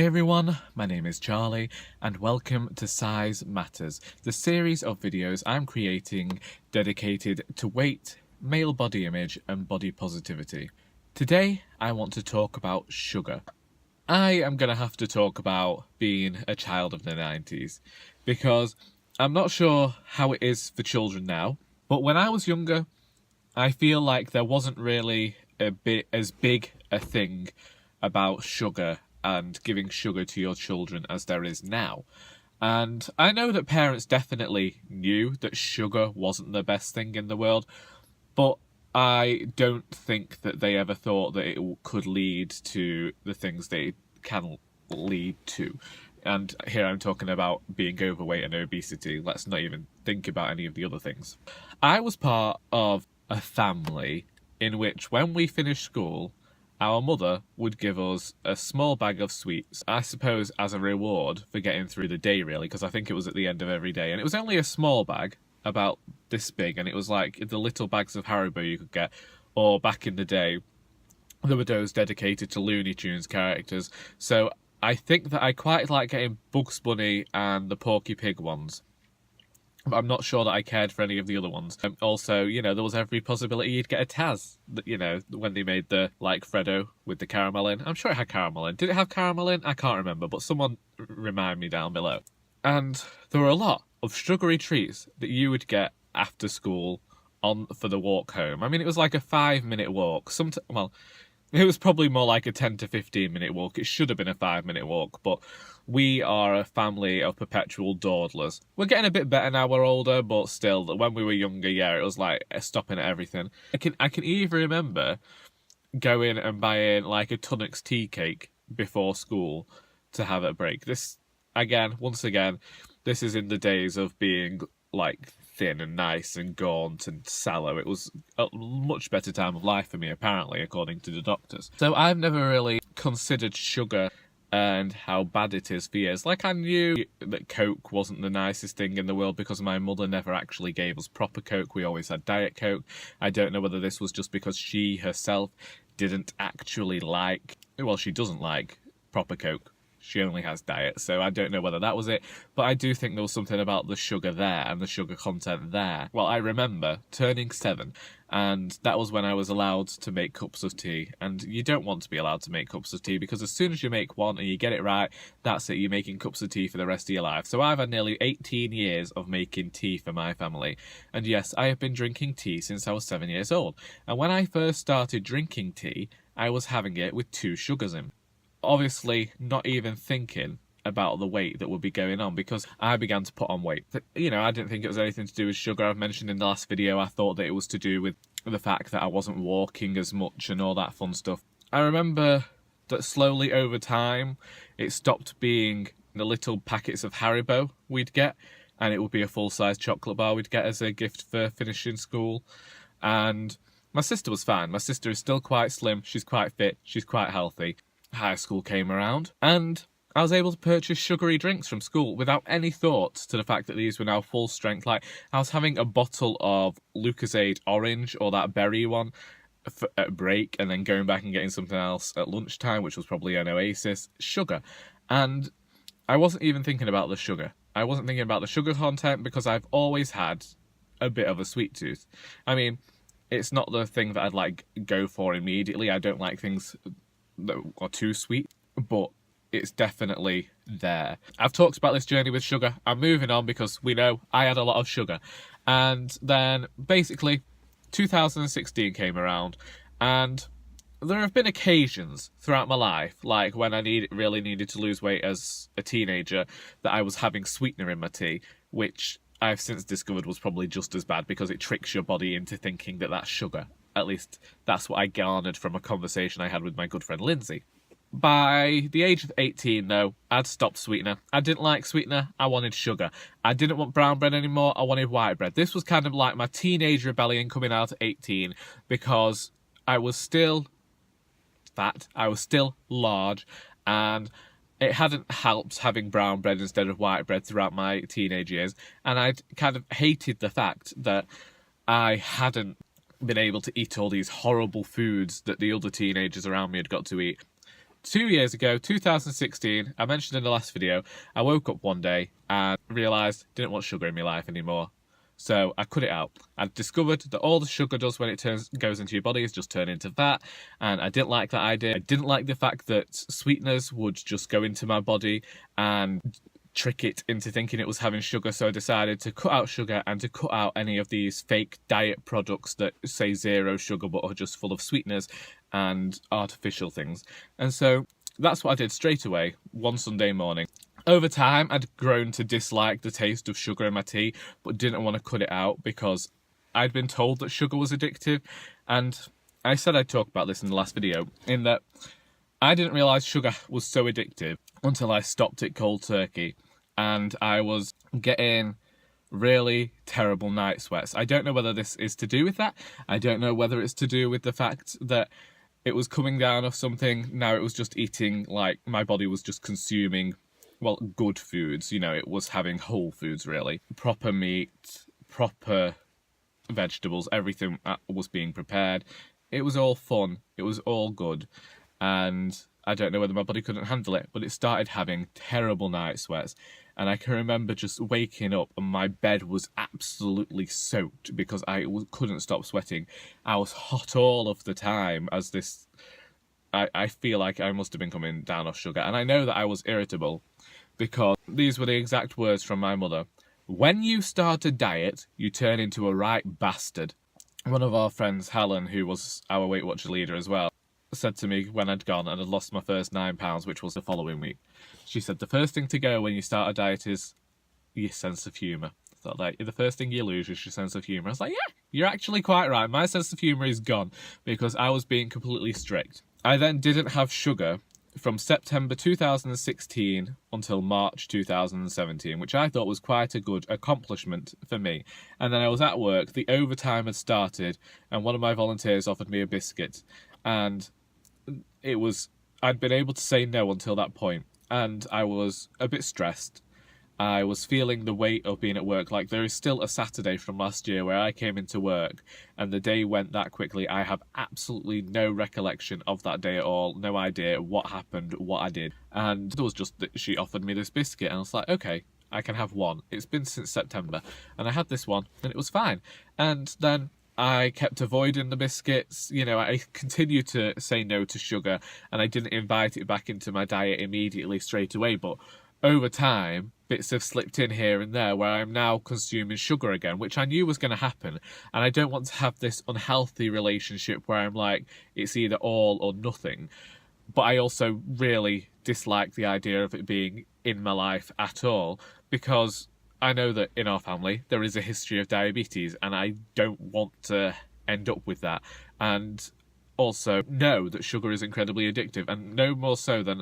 Hey everyone, my name is Charlie and welcome to Size Matters, the series of videos I'm creating dedicated to weight, male body image and body positivity. Today I want to talk about sugar. I am going to have to talk about being a child of the 90s because I'm not sure how it is for children now, but when I was younger I feel like there wasn't really as big a thing about sugar and giving sugar to your children as there is now. And I know that parents definitely knew that sugar wasn't the best thing in the world, but I don't think that they ever thought that it could lead to the things they can lead to. And here I'm talking about being overweight and obesity. Let's not even think about any of the other things. I was part of a family in which when we finished school, our mother would give us a small bag of sweets, I suppose as a reward for getting through the day really, because I think it was at the end of every day. And it was only a small bag, about this big, and it was like the little bags of Haribo you could get, or back in the day, there were those dedicated to Looney Tunes characters. So I think that I quite like getting Bugs Bunny and the Porky Pig ones. But I'm not sure that I cared for any of the other ones. Also, you know, there was every possibility you'd get a Taz, you know, when they made the, like, Freddo with the caramel in. I'm sure it had caramel in. Did it have caramel in? I can't remember, but someone remind me down below. And there were a lot of sugary treats that you would get after school for the walk home. I mean, it was like a 5-minute walk. Well, it was probably more like a 10 to 15 minute walk. It should have been a 5-minute walk, but we are a family of perpetual dawdlers. We're getting a bit better now we're older, but still, when we were younger, yeah, it was like stopping at everything. I can even remember going and buying like a Tunnocks tea cake before school to have a break. Once again, this is in the days of being like thin and nice and gaunt and sallow. It was a much better time of life for me, apparently, according to the doctors. So I've never really considered sugar and how bad it is for years. Like, I knew that Coke wasn't the nicest thing in the world because my mother never actually gave us proper Coke. We always had Diet Coke. I don't know whether this was just because she herself didn't actually like... Well, she doesn't like proper Coke. She only has diet, so I don't know whether that was it. But I do think there was something about the sugar there and the sugar content there. Well, I remember turning 7, and that was when I was allowed to make cups of tea. And you don't want to be allowed to make cups of tea, because as soon as you make one and you get it right, that's it, you're making cups of tea for the rest of your life. So I've had nearly 18 years of making tea for my family. And yes, I have been drinking tea since I was 7 years old. And when I first started drinking tea, I was having it with 2 sugars in. Obviously not even thinking about the weight that would be going on, because I began to put on weight. You know, I didn't think it was anything to do with sugar. I've mentioned in the last video I thought that it was to do with the fact that I wasn't walking as much and all that fun stuff. I remember that slowly over time it stopped being the little packets of Haribo we'd get, and it would be a full-size chocolate bar we'd get as a gift for finishing school. And my sister was fine. My sister is still quite slim, she's quite fit, she's quite healthy. High school came around, and I was able to purchase sugary drinks from school without any thought to the fact that these were now full strength. Like, I was having a bottle of Lucozade Orange, or that berry one, at a break, and then going back and getting something else at lunchtime, which was probably an Oasis. Sugar. And I wasn't even thinking about the sugar. I wasn't thinking about the sugar content because I've always had a bit of a sweet tooth. I mean, it's not the thing that I'd like go for immediately. I don't like things that are too sweet, but it's definitely there. I've talked about this journey with sugar. I'm moving on because we know I had a lot of sugar. And then basically 2016 came around, and there have been occasions throughout my life, like when I really needed to lose weight as a teenager, that I was having sweetener in my tea, which I've since discovered was probably just as bad because it tricks your body into thinking that that's sugar. At least that's what I garnered from a conversation I had with my good friend Lindsay. By the age of 18, though, I'd stopped sweetener. I didn't like sweetener, I wanted sugar. I didn't want brown bread anymore, I wanted white bread. This was kind of like my teenage rebellion coming out at 18, because I was still fat, I was still large, and it hadn't helped having brown bread instead of white bread throughout my teenage years. And I'd kind of hated the fact that I hadn't been able to eat all these horrible foods that the other teenagers around me had got to eat. 2 years ago, 2016, I mentioned in the last video, I woke up one day and realised I didn't want sugar in my life anymore. So I cut it out. I discovered that all the sugar does when it goes into your body is just turn into fat, and I didn't like that idea. I didn't like the fact that sweeteners would just go into my body and trick it into thinking it was having sugar, so I decided to cut out sugar and to cut out any of these fake diet products that say zero sugar but are just full of sweeteners and artificial things. And so that's what I did straight away, one Sunday morning. Over time, I'd grown to dislike the taste of sugar in my tea, but didn't want to cut it out because I'd been told that sugar was addictive. And I said I'd talk about this in the last video, in that I didn't realise sugar was so addictive until I stopped it cold turkey. And I was getting really terrible night sweats. I don't know whether this is to do with that. I don't know whether it's to do with the fact that it was coming down off something. Now it was just eating, like, my body was just consuming, well, good foods. You know, it was having whole foods, really. Proper meat, proper vegetables, everything was being prepared. It was all fun. It was all good. And I don't know whether my body couldn't handle it, but it started having terrible night sweats. And I can remember just waking up and my bed was absolutely soaked because I couldn't stop sweating. I was hot all of the time as this... I feel like I must have been coming down off sugar. And I know that I was irritable because these were the exact words from my mother. When you start a diet, you turn into a right bastard. One of our friends, Helen, who was our Weight Watcher leader as well, said to me when I'd gone and had lost my first £9, which was the following week. She said, the first thing to go when you start a diet is your sense of humour. I thought, like, the first thing you lose is your sense of humour. I was like, yeah, you're actually quite right. My sense of humour is gone because I was being completely strict. I then didn't have sugar from September 2016 until March 2017, which I thought was quite a good accomplishment for me. And then I was at work, the overtime had started, and one of my volunteers offered me a biscuit. And I'd been able to say no until that point, and I was a bit stressed. I was feeling the weight of being at work. Like, there is still a Saturday from last year where I came into work and the day went that quickly. I have absolutely no recollection of that day at all, no idea what happened, what I did. And it was just that she offered me this biscuit and I was like, okay, I can have one. It's been since September, and I had this one and it was fine. And then I kept avoiding the biscuits. You know, I continued to say no to sugar and I didn't invite it back into my diet immediately straight away, but over time, bits have slipped in here and there where I'm now consuming sugar again, which I knew was going to happen. And I don't want to have this unhealthy relationship where I'm like, it's either all or nothing. But I also really dislike the idea of it being in my life at all, because I know that in our family there is a history of diabetes and I don't want to end up with that. And also know that sugar is incredibly addictive, and no more so than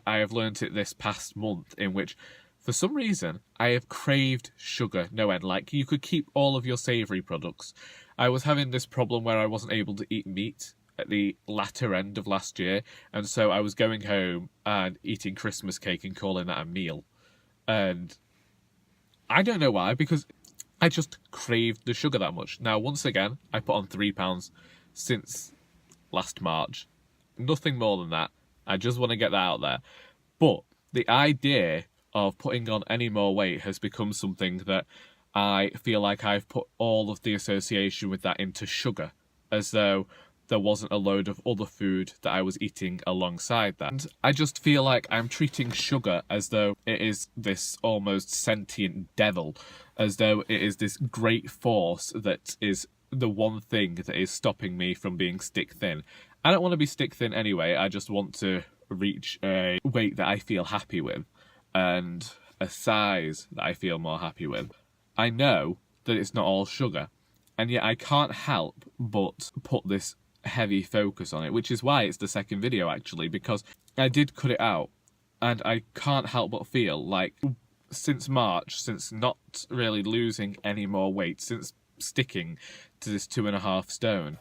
I have learnt it this past month, in which for some reason I have craved sugar no end. Like, you could keep all of your savoury products. I was having this problem where I wasn't able to eat meat at the latter end of last year, and so I was going home and eating Christmas cake and calling that a meal. And I don't know why, because I just craved the sugar that much. Now, once again, I put on 3 pounds since last March. Nothing more than that. I just want to get that out there. But the idea of putting on any more weight has become something that I feel like I've put all of the association with that into sugar, as though there wasn't a load of other food that I was eating alongside that. And I just feel like I'm treating sugar as though it is this almost sentient devil, as though it is this great force that is the one thing that is stopping me from being stick thin. I don't want to be stick thin anyway. I just want to reach a weight that I feel happy with and a size that I feel more happy with. I know that it's not all sugar, and yet I can't help but put this heavy focus on it, which is why it's the second video actually, because I did cut it out and I can't help but feel like since March, since not really losing any more weight, since sticking to this 2.5 stone,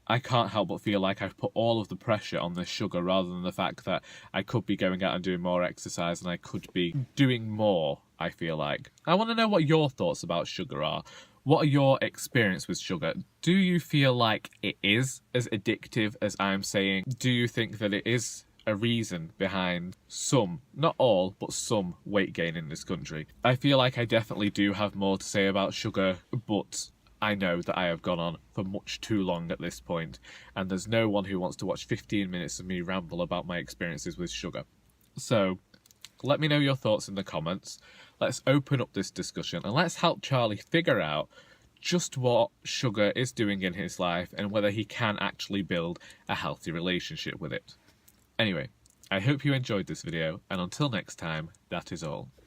I can't help but feel like I've put all of the pressure on this sugar rather than the fact that I could be going out and doing more exercise and I could be doing more, I feel like. I want to know what your thoughts about sugar are. What are your experience with sugar? Do you feel like it is as addictive as I'm saying? Do you think that it is a reason behind some, not all, but some weight gain in this country. I feel like I definitely do have more to say about sugar, but I know that I have gone on for much too long at this point, and there's no one who wants to watch 15 minutes of me ramble about my experiences with sugar. So, let me know your thoughts in the comments. Let's open up this discussion and let's help Charlie figure out just what sugar is doing in his life and whether he can actually build a healthy relationship with it. Anyway, I hope you enjoyed this video, and until next time, that is all.